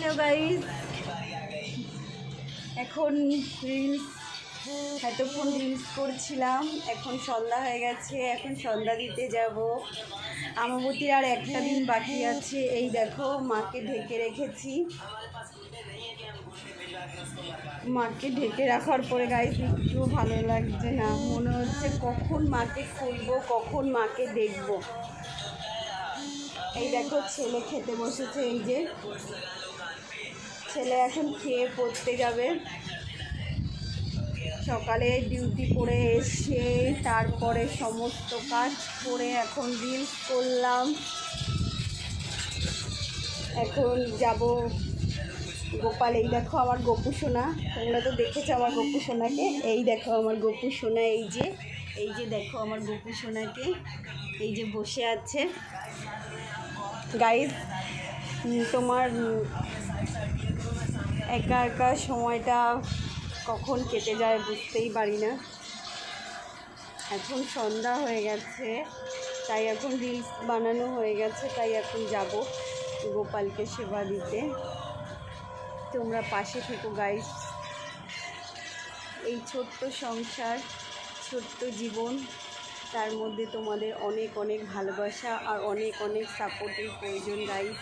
Hello guys, এখন reels এতক্ষণ reels করছিলাম। এখন সন্ধ্যা হয়ে গেছে, এখন সন্ধ্যা দিতে যাব। আমাবতীর আর একটা দিন বাকি আছে। এই দেখো মাকে ঢেকে রেখেছি। মাকে ঢেকে রাখার পরে গাইস একটু ভালো লাগছে না, মনে হচ্ছে কখন মাকে খুলবো, কখন মাকে দেখবো। এই দেখো ছেলে খেতে বসেছে, এই যে ছেলে এখন খেয়ে পড়তে যাবে। সকালে ডিউটি করে এসে তারপরে সমস্ত কাজ করে এখন রিলস করলাম। এখন যাব গোপাল। এই দেখো আমার গপু সোনা, তোমরা তো দেখেছো আমার গপু সোনাকে। এই দেখো আমার গপু সোনা, এই যে দেখো আমার গপু সোনাকে, এই যে বসে আছে। গাইস, তোমার একা একা সময়টা কখন কেটে যায় বুঝতেই পারি না। এখন সন্ধ্যা হয়ে গেছে, তাই এখন রিলস বানানো হয়ে গেছে, তাই এখন যাব গোপালকে সেবা দিতে। তোমরা পাশে থেকো গাইস। এই ছোট্ট সংসার, ছোট্ট জীবন, তার মধ্যে তোমাদের অনেক অনেক ভালোবাসা আর অনেক অনেক সাপোর্টের প্রয়োজন গাইস।